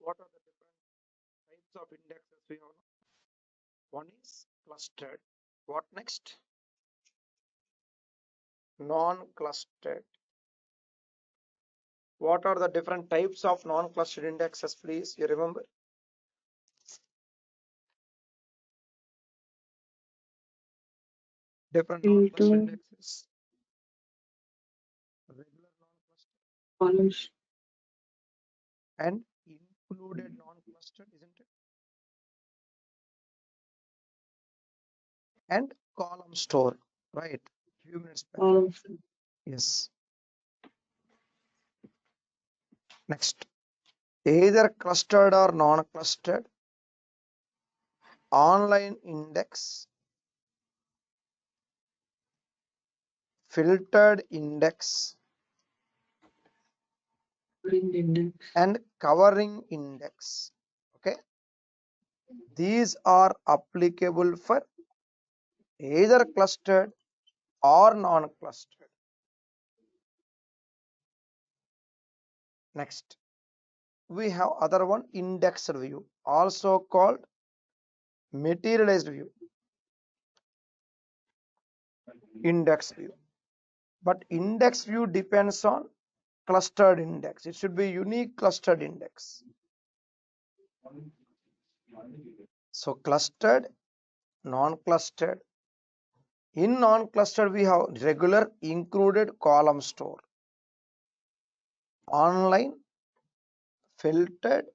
What are the different types of indexes we have? One is clustered. What next? Non-clustered. What are the different types of non-clustered indexes, please? You remember? Different non-clustered indexes. Regular non-clustered. Columns. And included non-clustered, isn't it? And column store, right? Few minutes back. Columns. Yes. Next, either clustered or non-clustered, online index, filtered index, Index. and covering index. Okay, these are applicable for either clustered or non-clustered. Next, we have other one, indexed view, also called materialized view. Index view, but index view depends on clustered index. It should be unique clustered index. So clustered, non-clustered. In non-clustered we have regular included column store, online, filtered,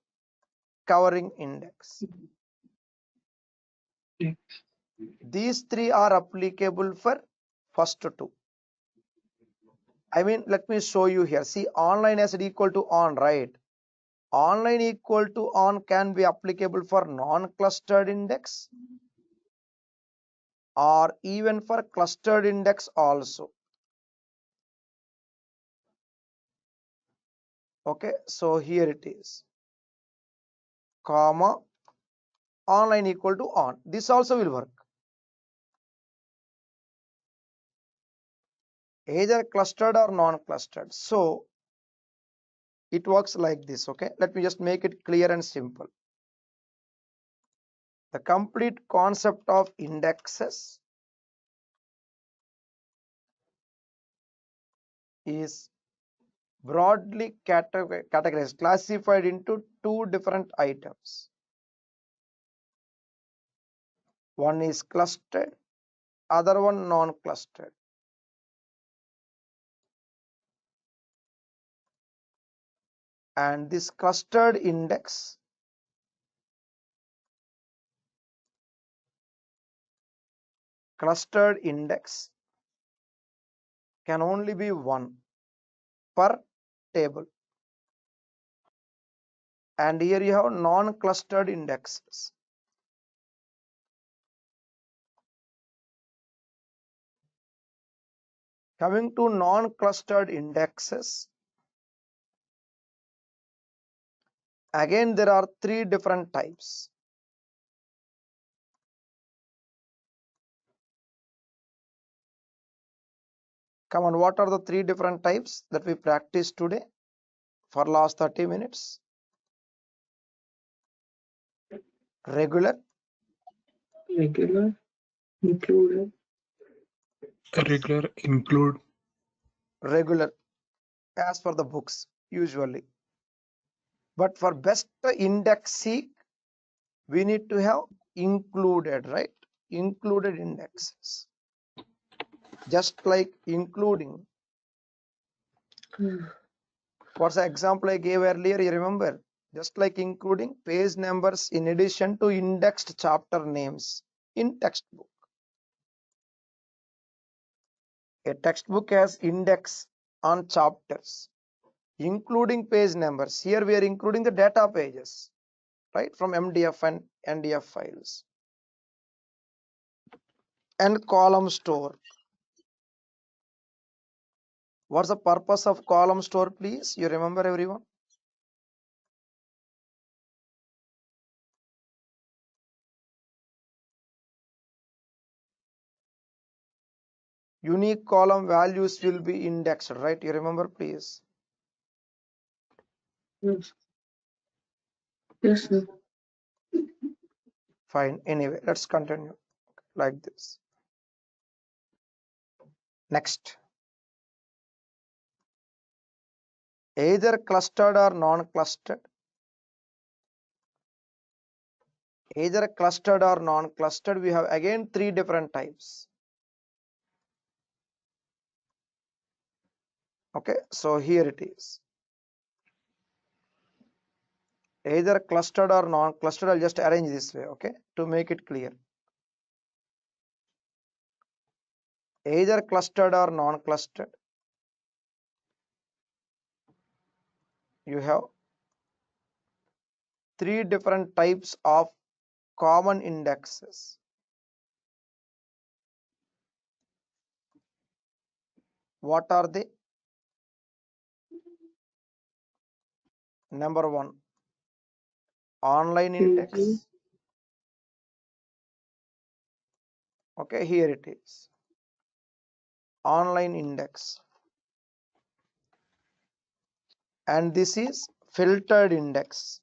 covering index. These three are applicable for first two. I mean, let me show you here. See, online as equal to on, right? Online equal to on can be applicable for non-clustered index or even for clustered index also. Okay, so here it is, comma, online equal to on. This also will work. Either clustered or non-clustered. So it works like this. Okay, let me just make it clear and simple. The complete concept of indexes is broadly categorized, classified into two different items. One is clustered, other one non-clustered. And this clustered index can only be one per table. And here you have non-clustered indexes. Coming to non-clustered indexes, again there are three different types. Come on, what are the three different types that we practiced today for last 30 minutes? Regular, Included. Regular, include. Regular as for the books usually. But for best index seek, we need to have included, right? Included indexes. Just like including. What's the example I gave earlier? You remember? Just like including page numbers in addition to indexed chapter names in textbook. A textbook has index on chapters, including page numbers. Here we are including the data pages, right, from MDF and NDF files. And column store. What's the purpose of column store, please? You remember, everyone? Unique column values will be indexed, right? You remember, please? Yes. Yes, sir. Fine. Anyway, let's continue like this. Next, either clustered or non-clustered. Either clustered or non-clustered, we have again three different types. Okay, so here it is. Either clustered or non-clustered. I'll just arrange this way, okay, to make it clear. Either clustered or non-clustered, you have three different types of common indexes. What are they? Number one, online index. Okay, here it is. Online index. And this is filtered index.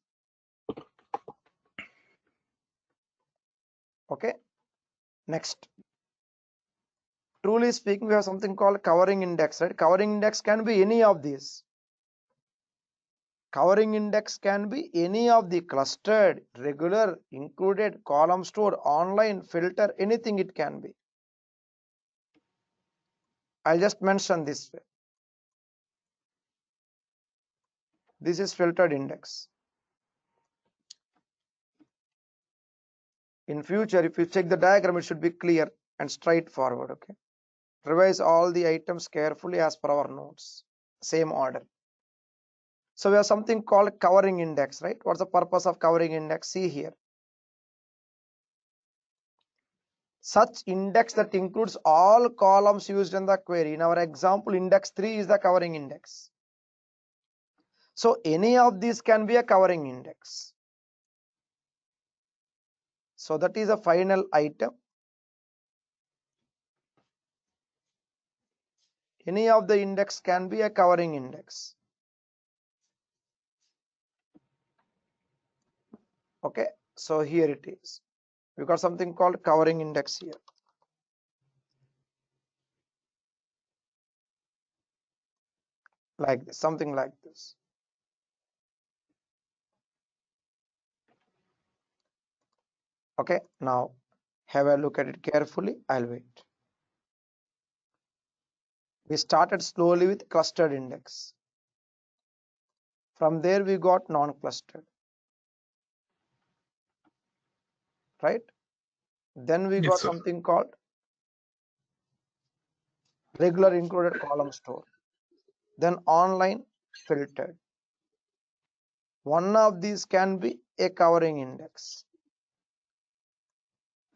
Okay, next. Truly speaking, we have something called covering index, right? Covering index can be any of these. Covering index can be any of the clustered, regular, included, column store, online, filter, anything it can be. I'll just mention this way. This is filtered index. In future, if you check the diagram, it should be clear and straightforward, okay? Revise all the items carefully as per our notes. Same order. So we have something called covering index, right? What's the purpose of covering index? See here. Such index that includes all columns used in the query. In our example, index 3 is the covering index. So any of these can be a covering index. So that is a final item. Any of the index can be a covering index. Okay, so here it is. We got something called covering index here. Like this, something like this. Okay, now have a look at it carefully. I'll wait. We started slowly with clustered index. From there we got non-clustered, right? Then we Yes, got sir. something called regular included column store. Then online filtered. One of these can be a covering index.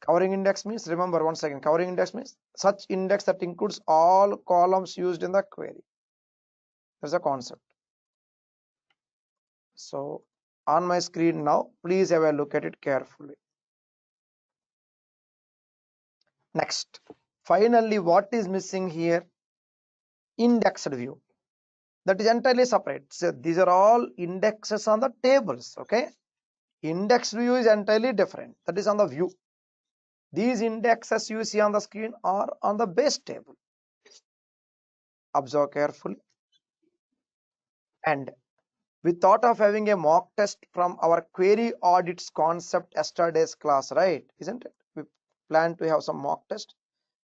Covering index means, remember once again, covering index means such index that includes all columns used in the query. That's a concept. So on my screen now, please have a look at it carefully. Next, finally, what is missing here? Indexed view. That is entirely separate. So these are all indexes on the tables. Okay, index view is entirely different. That is on the view. These indexes you see on the screen are on the base table. Observe carefully. And we thought of having a mock test from our query audits concept yesterday's class, right? Isn't it? We plan to have some mock test.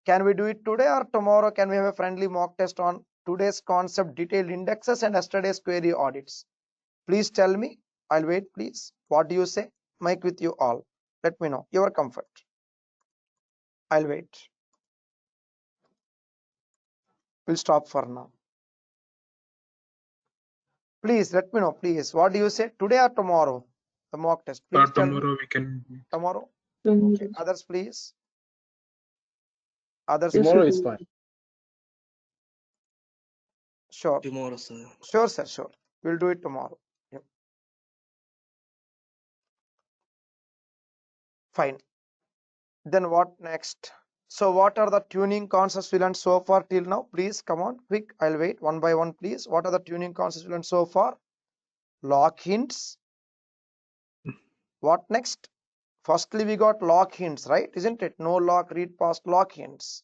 Can we do it today or tomorrow? Can we have a friendly mock test on today's concept detailed indexes and yesterday's query audits? Please tell me. I'll wait, please. What do you say? Mic with you all. Let me know your comfort. I'll wait. We'll stop for now. Please let me know, please. What do you say? Today or tomorrow? The mock test. Please tell me. Tomorrow we can. Tomorrow? Tomorrow. Okay. Others, please. Others, Yes, Tomorrow sir. is fine. sure. Tomorrow, sir. Sure, sir. Sure. We'll do it tomorrow. Yep. Fine. Then what next? So what are the tuning concepts we learned so far till now? Please come on, quick. I'll wait one by one, please. What are the tuning concepts we learned so far? Lock hints, What next? Firstly, we got lock hints, right? Isn't it? No lock, read past lock hints.